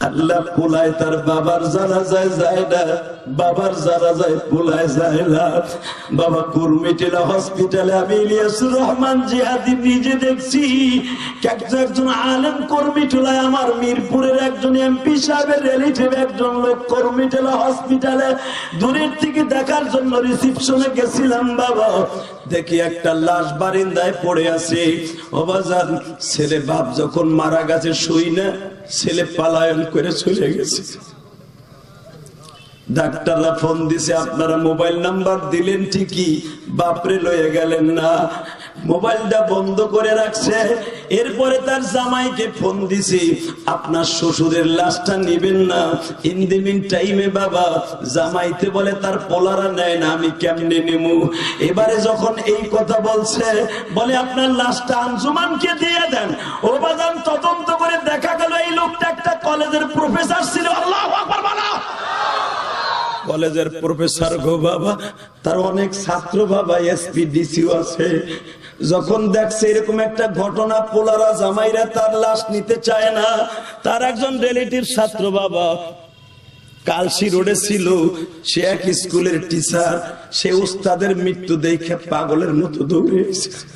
আল্লাহ পোলায় তার বাবার জানাজায় যায় না, বাবার জানাজায় পোলায় যায় না। বাবা কুর্মিটোলা হসপিটালে আমি ইলিয়াসুর রহমান জিহাদি নিজে দেখছি একজন আলেম কুর্মিটোলায়, আমার মিরপুরের একজন এমপি সাহেবের রিলেটিভ একজন লোক কুর্মিটোলা হসপিটালে দূরের থেকে দেখার জন্য রিসিপশনে গেছিলাম। বাবা দেখি একটা লাশ বারিন্দায় পড়ে আছে। ও বাজার, ছেলে বাপ যখন মারা গেছে শুই না, ছেলে পালায়ন করে চলে গেছে। ডাক্তাররা ফোন দিছে, আপনারা মোবাইল নাম্বার দিলেন ঠিকই, বাপরে লয়ে গেলেন না, মোবাইলটা বন্ধ করে রাখছে। এরপরে তার জামাইকে ফোন দিছি, আপনার শ্বশুরের লাশটা নিবেন না। ইন দি মিন টাইমে বাবা জামাইতে বলে তার পোলারা নেয় না, আমি কেমনে নেমু। এবারে যখন এই কথা বলছে, বলে আপনার লাশটা আঞ্জুমানকে দিয়ে দেন। ও বাজান, তদন্ত করে দেখা গেল এই লোকটা একটা কলেজের প্রফেসর ছিল। আল্লাহু আকবার বলো। কলেজের প্রফেসর গো বাবা, তার অনেক ছাত্র বাবা এসপি ডিসিও আছে। যখন দেখছে এরকম একটা ঘটনা, পোলারা জামাইরা তার লাশ নিতে চায় না, তার একজন রিলেটিভ ছাত্র বাবা কালসি রোডে ছিল, সে এক স্কুলের টিচার, সে উস্তাদের মৃত্যু দেখে পাগলের মতো দৌড়ে এসেছে।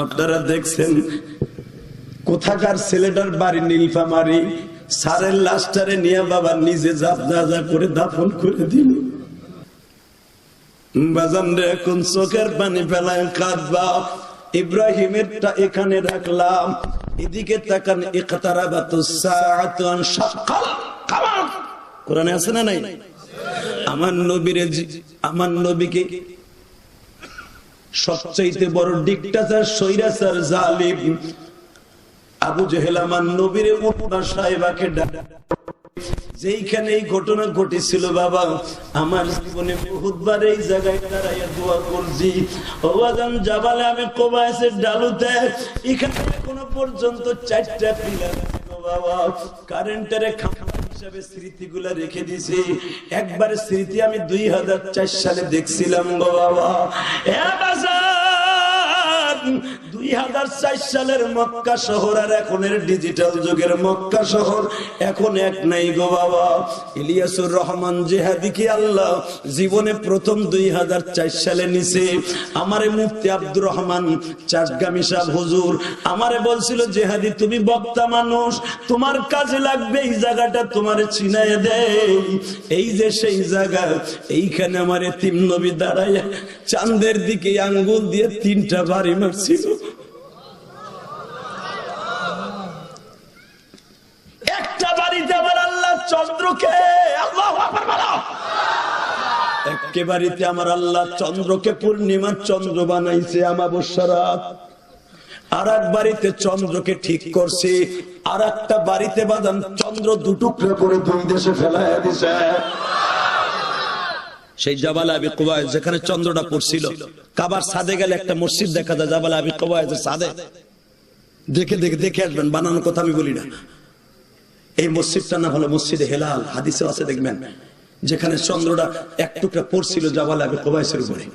আপনারা দেখছেন কোথাকার ছেলেটার বাড়ি নীলফামারী, সারের লাশটারে নিয়ে বাবা নিজে যা করে দাফন করে দিল। বাজান রে, এখন চোখের পানি ফেলায় কাঁদবা। ইব্রাহিমেরটা এখানে রাখলাম, এদিকে তাকান। ইকতারাবাতুস সাআতু আন শাক্কাল কামার, কোরআনে আছে না নাই? আমার নবীকে সবচাইতে বড় ডিক্টেটর, স্বৈরাচার, জালিম আবু জেহেল আমার নবীর উটনা সাহেবাকে যেইখানে এই ঘটনা ঘটেছিল বাবা, আমার জীবনে বহুতবার এই জায়গায় দাঁড়াইয়া দোয়া করছি। ওয়াজান জাবালে আমি কোবাইসের ডালুতে এখানে এখনো পর্যন্ত 4টা পিলার বাবা, কারেন্টের খাম্বা হিসাবে স্মৃতিগুলা রেখে দিছি। একবার স্মৃতি আমি 2004 সালে দেখছিলাম গো বাবা। 2004 সালের মক্কা শহর আর এখনের ডিজিটাল যুগের মক্কা শহর এখন এক নাই গো বাবা। ইলিয়াসুর রহমান জিহাদিকে আল্লাহ জীবনে প্রথম 2004 সালে নিছে। আমারে মুফতি আব্দুর রহমান চাটগামী সাহেব হুজুর আমারে বলছিল, জিহাদি তুমি বক্তা মানুষ, তোমার কাজে লাগবে, এই জায়গাটা তোমার চিনায় দেই। এই যে সেই জায়গা, এইখানে আমার এতিম নবী দাঁড়ায় চাঁদের দিকে আঙ্গুল দিয়ে 3টা বাড়ি মারছিল। একটা বাড়িতে আমার আল্লাহ চন্দ্রকে, আল্লাহু আকবার বলো, একটা বাড়িতে আমার আল্লাহ চন্দ্রকে পূর্ণিমার চন্দ্র বানাইছে অমাবস্যা রাত। আর এক বাড়িতে চন্দ্রকে ঠিক করছে, আর একটা বাড়িতে বাদান চন্দ্র দুটুকরা করে 2 দেশে ফেলাইয়া দিছে। সেই জাবাল আবি কুবাইস যেখানে চন্দ্রটা পড়ছিল, কাবার ছাদে গেলে একটা মসজিদ দেখা যায় জাবাল আবি কুবাইসের ছাদে। দেখে আসবেন, বানানোর কথা আমি বলি না। এই মসজিদটা না হলো মসজিদে হেলাল, হাদিসে আছে দেখবেন, যেখানে চন্দ্রটা এক টুকরা পড়ছিল জাবাল আবি কুবাইসের উপরে।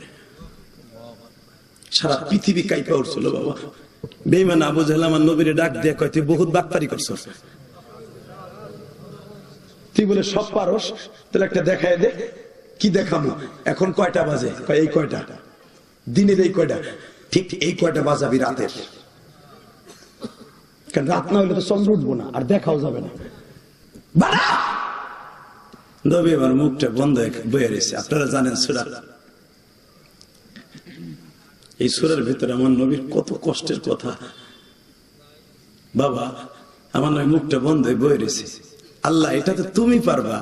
সারা পৃথিবী কাইপা উঠছিল বাবা। বেঈমান আবু জাহেল আমার নবীরে ডাক দিয়ে কয়, তুই বহুত বাটপারি করছস, তুই বলে সব পারস, তাহলে একটা দেখায় দে। কি দেখাবো? এখন কয়টা বাজে? এই কয়টা দিনের, এই কয়টা, ঠিক এই কয়টা বাজাবি রাতের। কারণ রাত না হলে তো চন্দ্র উঠবো না, আর দেখাও যাবে না। নবী আমার মুখটা বন্ধ বয়ে রয়েছে। আপনারা জানেন সূরা, এই সূরার ভিতরে আমার নবীর কত কষ্টের কথা বাবা। আমার নবী মুখটা বন্ধ বয়ে রয়েছে। আল্লাহ, এটা তো তুমি পারবা,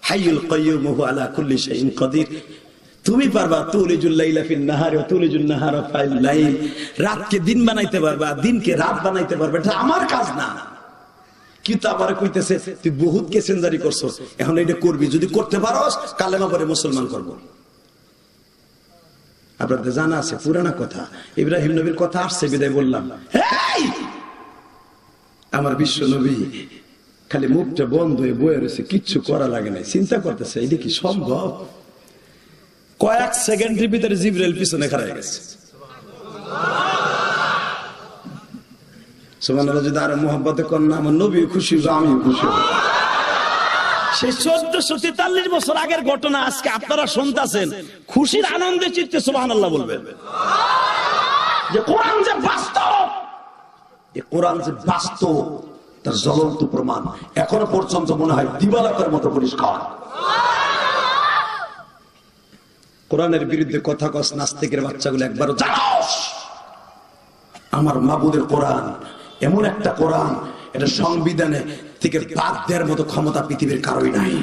হাইয়ুল কাইয়্যুম ওয়া আলা কুল্লি শাইইন কাদির, তুমি পারবা। তুলিজুল লাইলা ফিন নাহারি ওয়া তুলিজুন নাহারা ফিল লাইল, রাতকে দিন বানাইতে পারবা, দিনকে রাত বানাইতে পারবা, এটা আমার কাজ না। কিন্তু আবার কইতেছে তুই বহুত কেসেনজারি করছস, এখন এটা করবি, যদি করতে পারোস কালেমা পড়ে মুসলমান করব। আপনাদের জানা আছে পুরানা কথা, ইব্রাহিম নবীর কথা আসছে বিদায় বললাম। আমার বিশ্ব নবী খালি মুখটা বন্ধ হয়ে বয়ে রয়েছে, কিচ্ছু করা লাগে না, চিন্তা করতেছে এটা কি সম্ভব। কয়েক সেকেন্ডের ভিতরে জিবরাইল পিছনে খাড়া গেছে। সুবহানাল্লাহ। যদি আরো মোহাব্বতে কর না, আমার নবী খুশি হবে, আমিও খুশি হব। সেই 1443 বছর আগের ঘটনা আজকে আপনারা শুনতেছেন, খুশির আনন্দে চিত্তে সুবহানাল্লাহ বলবেন। যে কোরআন যে বাস্তব, এই কোরআন যে বাস্তব তার জ্বলন্ত প্রমাণ এখনো পর্যন্ত মনে হয় দিবালোকের মতো পরিষ্কার। কোরআনের বিরুদ্ধে কথা কস নাস্তিকের বাচ্চাগুলো একবারও জানোস? আমার মাবুদের কোরআন এমন একটা কোরআন, এটা সংবিধানে থেকে বাদ দেওয়ার মতো ক্ষমতা পৃথিবীর কারোই নাই।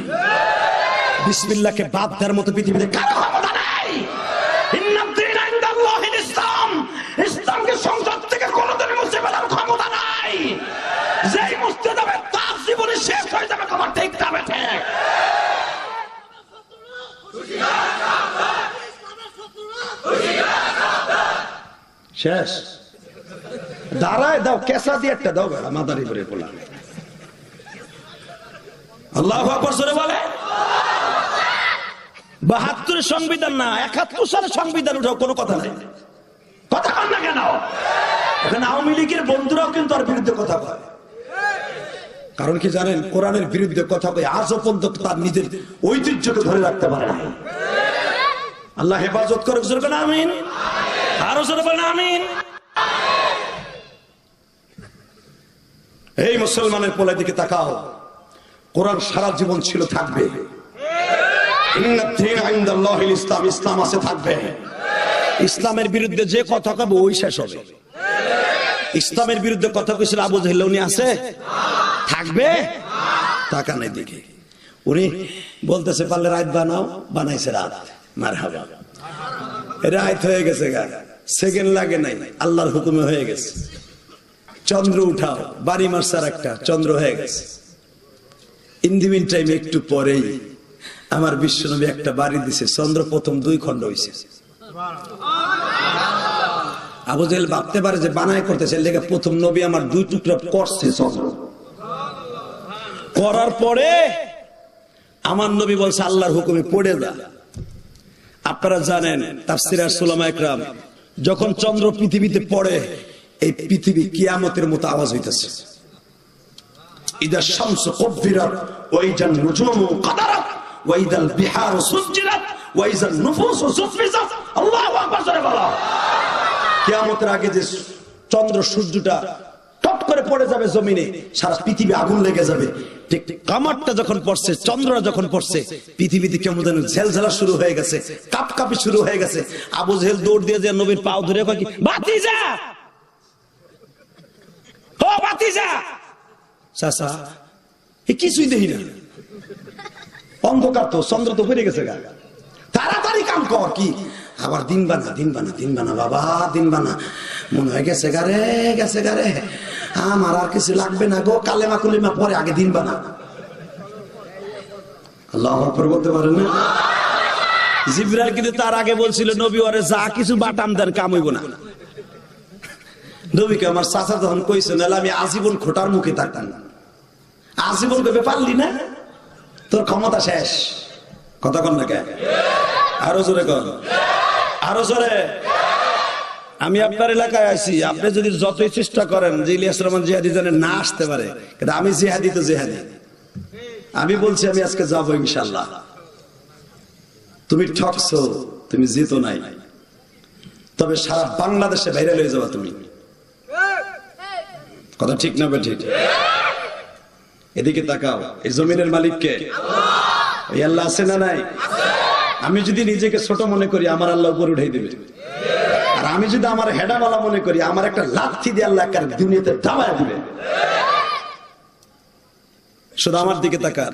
বিসমিল্লাহকে বাদ দেওয়ার মতো পৃথিবীতে কারো ক্ষমতা নাই। ইন্নাদ-দীনা ইনদাল্লাহিল ইসলাম, ইসলামকে সংসদ থেকে কোনোদিন মুছে ফেলার ক্ষমতা নাই। যেই মুছতে যাবে তার জীবনে শেষ হয়ে যাবে। তোমার ঠিক যাবে ঠিক। শেষ দাঁড়ায় দাও, কেসা দিয়ে একটা দাও, বেড়া মাদারি করে বলা। আল্লাহু আকবার জোরে বলে। 72 সংবিধান না, 71 সালের সংবিধান উঠাও, কোনো কথা নাই। কথা কন না কেন? এখানে আওয়ামী লীগের বন্ধুরাও কিন্তু আর বিরুদ্ধে কথা কয়। কারণ কি জানেন? কোরআনের বিরুদ্ধে কথা কয় আজও পর্যন্ত তার নিজের ঐতিহ্যকে ধরে রাখতে পারে না। আল্লাহ হেফাজত করে, জোরে বলেন আমিন। আরো জোরে বলেন আমিন। এই মুসলমানের পোলার দিকে তাকাও, কোরআন সারা জীবন ছিল, থাকবে। ইন্নাদ-দীনা ইনদাল্লাহিল ইসলাম, ইসলাম আছে, থাকবে। ইসলামের বিরুদ্ধে যে কথা কবে ওই শেষ হবে। ইসলামের বিরুদ্ধে কথা কইছিল আবু জাহেল, উনি আছে? থাকবে? টাকা নাই দিকে উনি বলতেছে পারলে রাত বানাও, বানাইছে রাত। মারহাবা, রাত হয়ে গেছে, গা সেকেন্ড লাগে নাই, আল্লাহর হুকুমে হয়ে গেছে। চন্দ্র উঠাও, বাড়ি মারসার একটা চন্দ্র হয়ে গেছে। ইন দি মিন টাইম একটু পরেই আমার বিশ্বনবী একটা বাড়ি দিছে, চন্দ্র প্রথম 2 খণ্ড হইছে। আবু জাহেল ভাবতে পারে যে বানায় করতেছে, লেগে প্রথম নবী আমার 2 টুকরা করছে চন্দ্র। করার পরে আমার নবী বলছে আল্লাহর হুকুমে পড়ে যা। আপনারা জানেন তাফসীরে উলামা ইকরাম, যখন চন্দ্র পৃথিবীতে পড়ে এই পৃথিবী কিয়ামতের মতো আওয়াজ হইতেছে। ইদা শামসু কুব্বিরাত ওয়া ইদান নুজুমু কাদারাত ওয়া ইদাল বিহারু সুজ্জিরাত ওয়া ইদান নুফুসু সুফিজাত। আল্লাহু আকবার জোরে বলো। কিয়ামতের আগে যে চন্দ্র সূর্যটা টপ করে পড়ে যাবে জমিনে, সারা পৃথিবী আগুন লেগে যাবে। ঠিক কামারটা যখন পড়ছে, চন্দ্রটা যখন পড়ছে, পৃথিবীতে কেমন যেন ঝেলঝেলা শুরু হয়ে গেছে, কাঁপকাঁপি শুরু হয়ে গেছে। আবু জাহেল দৌড় দিয়ে যে নবীর পাও ধরে কয় কি, ভাতিজা ও ভাতিজা। চাচা কিছুই দেখি না, অন্ধকার তো, চন্দ্র তো পড়ে গেছে, গা তাড়াতাড়ি কাম কর। কি আবার দিন বানা, দিন বানা, দিন বানা বাবা, দিন বানা। মনে হয় গেছে গারে, গেছে গারে, আমার আর কিছু লাগবে না গো, কালেমা কুলিমা পরে, আগে দিন বানা। আল্লাহু আকবার বলতে পারেন না? জিবরাইল কিন্তু তার আগে বলছিল নবী ওরে যা কিছু বাটাম দেন কাম হইব না। নবীকে আমার চাচা যখন কইছে, নাহলে আমি আজীবন খোটার মুখে থাকতাম। আজীবন ভেবে পারলি না, তোর ক্ষমতা শেষ। কথা কন না কে? আরো জোরে কন, আরো জোরে। আমি আপনার এলাকায় আছি, আপনি যদি যতই চেষ্টা করেন যে ইলিয়াস রহমান জিহাদি জানেন না আসতে পারে, কিন্তু আমি জিহাদি তো জিহাদি। আমি বলছি আমি আজকে যাবো ইনশাআল্লাহ। তুমি ঠকছো, তুমি জিতো নাই, তবে সারা বাংলাদেশে ভাইরাল হয়ে যাবা তুমি। কথা ঠিক না ঠিক? এদিকে তাকাও, এই জমিনের মালিক কে? ওই আল্লাহ আছে না নাই? আমি যদি নিজেকে ছোট মনে করি, আমার আল্লাহ উপর উঠাই দেবে। আর আমি যদি আমার হেডাওয়ালা মনে করি, আমার একটা লাথি দিয়ে আল্লাহ দুনিয়াতে দাবায় দিবে। শুধু আমার দিকে তাকা।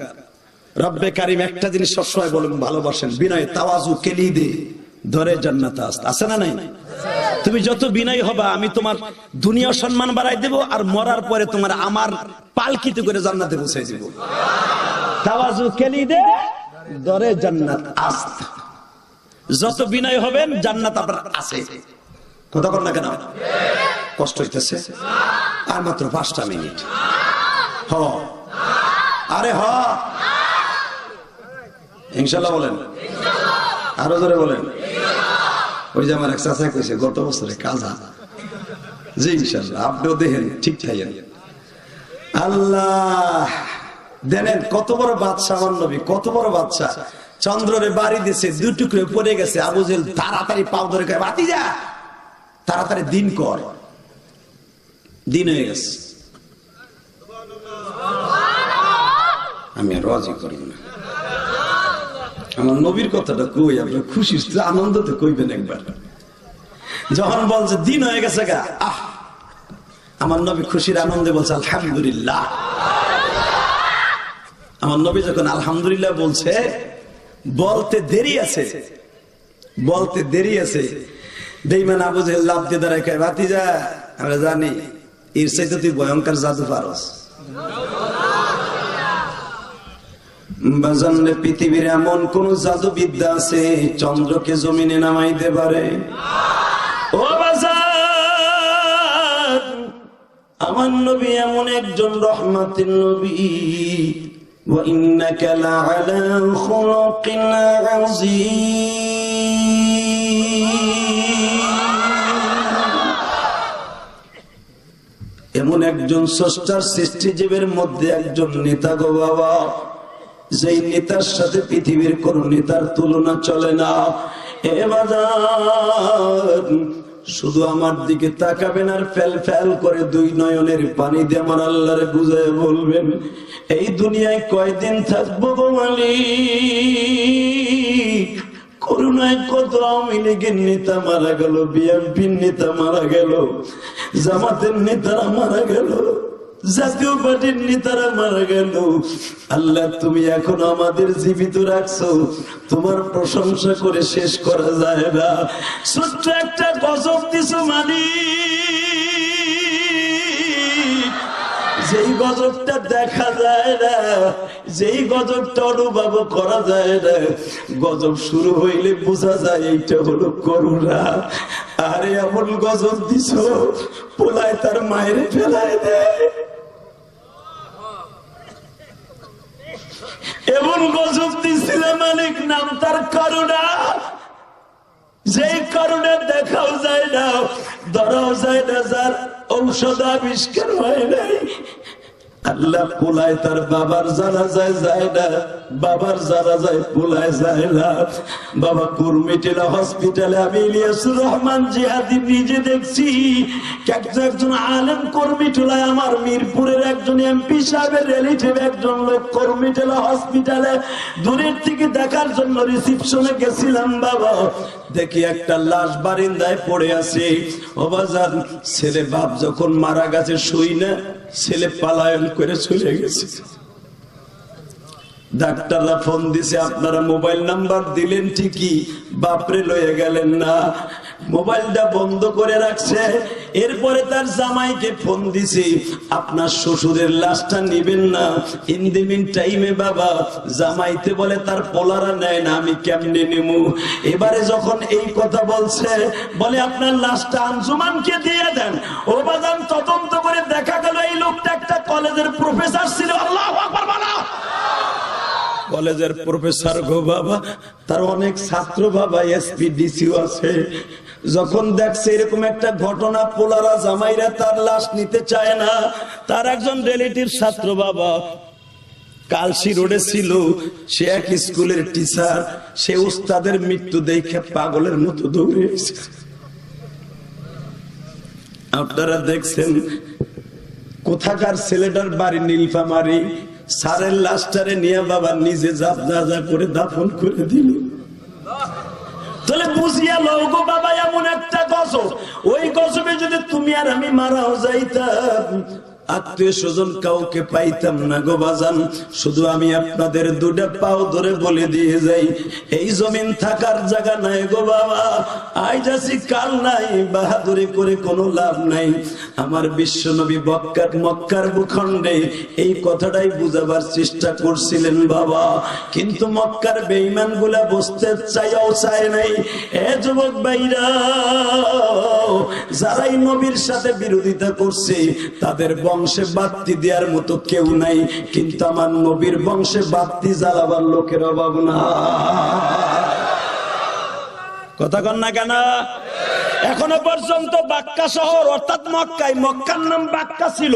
রব্বে কারিম একটা জিনিস সবসময় বলেন, ভালোবাসেন, বিনয় তাওয়াজু কেলিদে ধরে জান্নাত আছে না নাই? তুমি যত বিনয় হবা, আমি তোমার দুনিয়া সম্মান বাড়াই দেব, আর মরার পরে তোমার আমার পালকিতে করে জান্নাতে পৌঁছে দেব। তাওয়াজু কেলিদে ধরে জান্নাত আস্ত। যত বিনয় হবেন জান্নাত আপনার আছে। কথা বল না কেন? কষ্ট হইতেছে? আর মাত্র 5টা মিনিট। হ আরে হ ইনশাআল্লাহ বলেন, আরো জোরে বলেন। ওই যে আমার এক চাচা কইছে গত বছরে কাজা জি ইনশাআল্লাহ আপনিও দেখেন ঠিক থাকেন। আল্লাহ দেনেন কত বড় বাদশা আমার নবী, কত বড় বাদশা। চন্দ্ররে বাড়ি দিয়েছে, দুই টুকরে পড়ে গেছে। আবু জেহেল তাড়াতাড়ি পাও ধরে কয় ভাতিজা তাড়াতাড়ি দিন কর। দিন হয়ে গেছে। আমি আর রাজি করি না। আমার নবীর কথাটা কই, আপনার খুশি আনন্দ তো কইবেন একবার। যখন বলছে দিন হয়ে গেছে গা, আহ আমার নবী খুশির আনন্দে বলছে আলহামদুলিল্লাহ। আমার নবী যখন আলহামদুলিল্লাহ বলছে, বলতে দেরি আছে, বলতে দেরি আছে। বেঈমান আবু জেহেল লাফ দিয়ে দাঁড়ায় কয় ভাতিজা আমরা জানি এর চাইতে তুই ভয়ঙ্কর জাদু পারস। বাজানরে পৃথিবীর এমন কোন জাদুবিদ্যা আছে চন্দ্রকে জমিনে নামাইতে পারে? ও বাজান, আমার নবী এমন একজন রহমাতের নবী। ওয়া ইন্নাকা লাআলা খুলুকিন আযীম। এমন একজন স্রষ্টার সৃষ্টিজীবের মধ্যে একজন নেতা গো বাবা, যেই নেতার সাথে পৃথিবীর কোন নেতার তুলনা চলে না। এ বাজার শুধু আমার দিকে তাকাবেন আর ফেল ফেল করে দুই নয়নের পানি দিয়ে আমার আল্লাহরে বুঝায় বলবেন, এই দুনিয়ায় কয়দিন থাকবো গো মালিক? করুণায় কত আওয়ামী লীগের নেতা মারা গেল, বিএনপির নেতা মারা গেল, জামাতের নেতারা মারা গেল, জাতীয় পার্টির নেতারা মারা গেল। আল্লাহ তুমি এখন আমাদের জীবিত রাখছো, তোমার প্রশংসা করে শেষ করা যায় না। ছোট্ট একটা গজব দিছো মালিক, যেই গজবটা দেখা যায় না, যেই গজবটা অনুভব করা যায় না, গজব শুরু হইলে বোঝা যায় এইটা হলো করুণা। আরে এমন গজব দিছো পোলায় তার মায়ের ফেলায় দেয়, এমন গজব দিছিল মালিক নাম তার করুণা, যেই করুণা দেখাও যায় না, ধরাও যায় না, যার ঔষধ আবিষ্কার হয় নাই। আল্লাহ পোলায় তার বাবার জানাজায় যায় না, বাবার জানাজায় পোলায় যায় না। বাবা কুর্মিটিলা হসপিটালে আমি ইলিয়াসুর রহমান জিহাদি নিজে দেখছি একজন আলেম কুর্মিটিলায়, আমার মিরপুরের একজন এমপি সাহেবের রিলেটিভ একজন লোক কুর্মিটিলা হসপিটালে দূরের থেকে দেখার জন্য রিসিপশনে গেছিলাম। বাবা দেখি একটা লাশ বারিন্দায় পড়ে আছে। ও বাজার, ছেলে বাপ যখন মারা গেছে শুই না, ছেলে পালায়ন করে চলে গেছে। ডাক্তাররা ফোন দিছে, আপনারা মোবাইল নাম্বার দিলেন ঠিকই, বাপরে লয়ে গেলেন না। মোবাইলটা বন্ধ করে রাখছে। এরপরে তার জামাইকে ফোন দিছি, আপনার শ্বশুরের লাশটা নিবেন না। ইন দি মিন টাইমে বাবা জামাইতে বলে তার পোলারা নেয় না, আমি কেমনে নেবো? এবারে যখন এই কথা বলছে, বলে আপনার লাশটা আঞ্জুমানকে দিয়ে দেন। ও বাজান, তদন্ত করে দেখা গেল এই লোকটা একটা কলেজের প্রফেসর ছিল। আল্লাহু আকবার বলো। কলেজের প্রফেসর গো বাবা, তার অনেক ছাত্র বাবা এসপি ডিসিও আছে। যখন দেখছে এরকম একটা ঘটনা, পোলারা জামাইরা তার লাশ নিতে চায় না, তার একজন রিলেটিভ ছাত্র বাবা কালসি রোডে ছিল, সে এক স্কুলের টিচার, সে উস্তাদের মৃত্যু দেখে পাগলের মতো দৌড়ে এসেছে। আপনারা দেখছেন কোথাকার ছেলেটার বাড়ি নীলফামারী, সারের লাশটারে নিয়ে বাবা নিজে যা করে দাফন করে দিল। তাহলে বুঝিয়া লও গো বাবা, এমন একটা গজব, ওই গজবে যদি তুমি আর আমি মারাও যাইতাম, আত্মীয় স্বজন কাউকে পাইতাম না গো বাজান। শুধু আমি আপনাদের দুটা পাও ধরে বলে দিয়ে যাই, এই জমিন থাকার জায়গা নাই গো বাবা, আজ আছি কাল নাই, বাহাদুরি করে কোনো লাভ নাই। আমার বিশ্ব নবী মক্কার ভূখণ্ডে এই কথাটাই বুঝাবার চেষ্টা করছিলেন বাবা, কিন্তু মক্কার বেঈমান গুলা বসতে চাইও চায় নাই। এ যুবক ভাইরা, যারাই নবীর সাথে বিরোধিতা করছে তাদের বংশে বাতি দেওয়ার মতো কেউ নাই, কিন্তু আমার নবীর বংশে বাতি জ্বালাবার লোকের অভাব না। কথা কন না কেন? এখনো পর্যন্ত বাক্কা শহর অর্থাৎ মক্কায়, মক্কার নাম বাক্কা ছিল।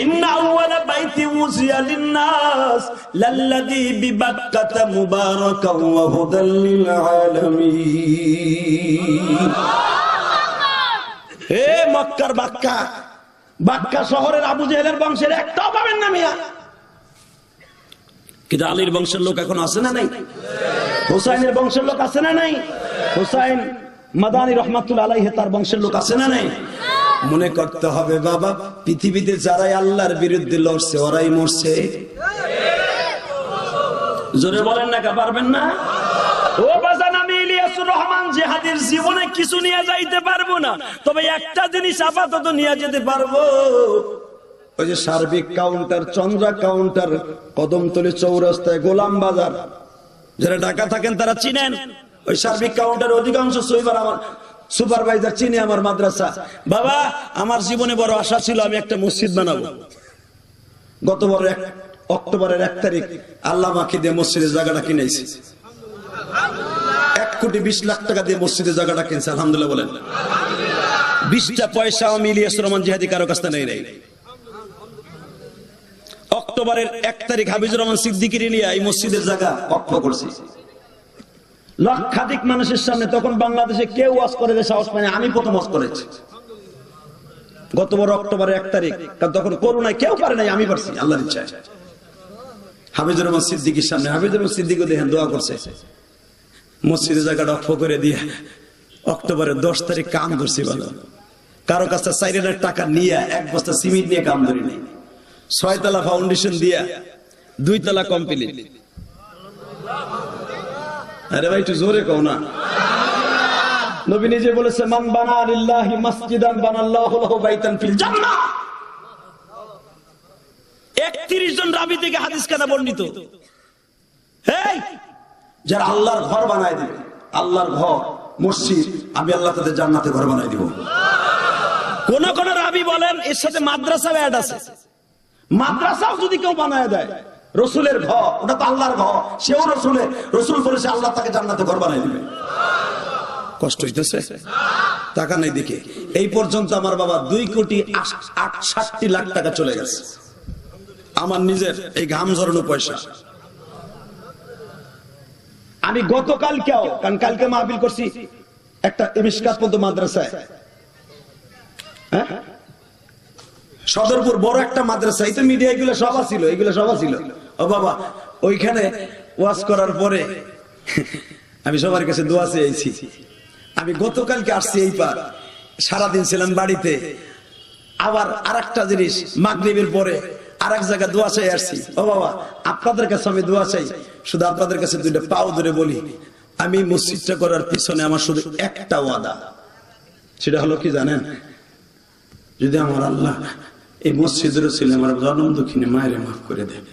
ইন্না আউওয়ালা বাইতি উযিয়া লিন-নাস লাল্লাযী বিবাক্কাতা মুবারাকান ওয়া হুদাল লিল আলামিন। এ মক্কার বাক্কা, বাক্কা শহরের আবু জেহেলের বংশের একটাও পাবেন না মিয়া। কিন্তু আলীর বংশের লোক এখন আছে না নাই? হুসাইনের বংশের লোক আছে না নাই? হুসাইন মাদানী রহমাতুল্লাহ আলাইহি তার বংশের লোক আছে না নাই? মনে করতে হবে বাবা, পৃথিবীতে যারাই আল্লাহর বিরুদ্ধে লড়ছে ওরাই মরছে। জোরে বলেন না, কা পারবেন না? ও বাজান, আমি ইলিয়াসুর রহমান জিহাদের জীবনে কিছু নিয়ে যাইতে পারবো না, তবে একটা জিনিস আপাতত নিয়ে যেতে পারবো। ওই যে সার্বিক কাউন্টার, চন্দ্রা কাউন্টার, কদমতলী চৌরাস্তায় গোলাম বাজার, যারা ঢাকা থাকেন তারা চিনেন। ওই সার্বিক কাউন্টার অধিকাংশ সুপারভাইজার চিনে আমার মাদ্রাসা। বাবা, আমার জীবনে বড় আশা ছিল আমি একটা মসজিদ বানাবো। গত বড় অক্টোবরের 1 তারিখ আল্লাহ মাকে দিয়ে মসজিদের জায়গাটা কিনেছি। 1,20,00,000 টাকা দিয়ে মসজিদের জায়গাটা কিনছে। আলহামদুলিল্লাহ বলেন। 20টা পয়সা আমি ইলিয়াসুর রহমান জিহাদি কারো কাছ থেকে নেই। অক্টোবরের 1 তারিখ হাফিজুর রহমান সিদ্দিকীর নিয়ে এই মসজিদের জায়গা অক্ষ করছি। লক্ষাধিক মানুষের সামনে, তখন বাংলাদেশে কেউ ওয়াজ করে যে সাহস পায়নি, আমি প্রথম ওয়াজ করেছি গত বড় অক্টোবরের 1 তারিখ। কারণ তখন করোনায় কেউ পারে নাই, আমি পারছি আল্লাহর ইচ্ছায়। হাফিজুর রহমান সিদ্দিকীর সামনে, হাফিজুর রহমান সিদ্দিকও দেখেন দোয়া করছে, মসজিদের জায়গাটা অক্ষ করে দিয়ে অক্টোবরের 10 তারিখ কাম ধরছি। ভালো, কারো কাছে 4,000 টাকা নিয়ে 1 বস্তা সিমেন্ট নিয়ে কাম ধরি নাই। 6 তলা ফাউন্ডেশন দিয়া 2 তলা কমপ্লিট। আরে ভাই একটু জোরে কও না। নবী নিজে বলেছে, মান বানা লিল্লাহি মাসজিদান বানাল্লাহু লাহু বাইতান ফিল জান্নাহ। 31 জন রাবী থেকে হাদিস কানা বর্ণিত। এই যারা আল্লাহর ঘর বানায় দিবে, আল্লাহর ঘর মসজিদ, আমি আল্লাহ তাদের জান্নাতে ঘর বানায় দিব। কোন কোন রাবী বলেন এর সাথে মাদ্রাসা অ্যাড আছে। মাদ্রাসাও যদি কেউ বানায় দেয়, রসুলের ঘর, ওটা তো আল্লাহর ঘর, সেও রসুলের, রসুল বলেছে আল্লাহ তাকে জান্নাতে ঘর বানায় দিবে। কষ্ট হইতেছে? টাকা নেই দিকে। এই পর্যন্ত আমার বাবা 2,68,00,000 টাকা চলে গেছে, আমার নিজের এই ঘাম ঝরানো পয়সা। আমি গতকালকেও, কারণ কালকে মাহফিল করছি একটা মিশকাত পদ্ম মাদ্রাসায়, হ্যাঁ সদরপুর বড় একটা মাদ্রাসা। এই তো মিডিয়া এগুলো সব ছিল, এগুলো সব ছিল। ও বাবা, ওইখানে ওয়াজ করার পরে আমি সবার কাছে দোয়া চেয়েছি। আমি গতকালকে আসছি, এই পার সারাদিন ছিলাম বাড়িতে। আবার আরেকটা জিনিস, মাগরিবের পরে আরেক জায়গায় দোয়া চাই আসছি। ও বাবা, আপনাদের কাছে আমি দোয়া চাই, শুধু আপনাদের কাছে 2টা পাও ধরে বলি, আমি মসজিদটা করার পিছনে আমার শুধু একটা ওয়াদা, সেটা হলো কি জানেন? যদি আমার আল্লাহ এই মসজিদের ছিল আমার জন্ম দক্ষিণে মায়ের মাফ করে দেবে।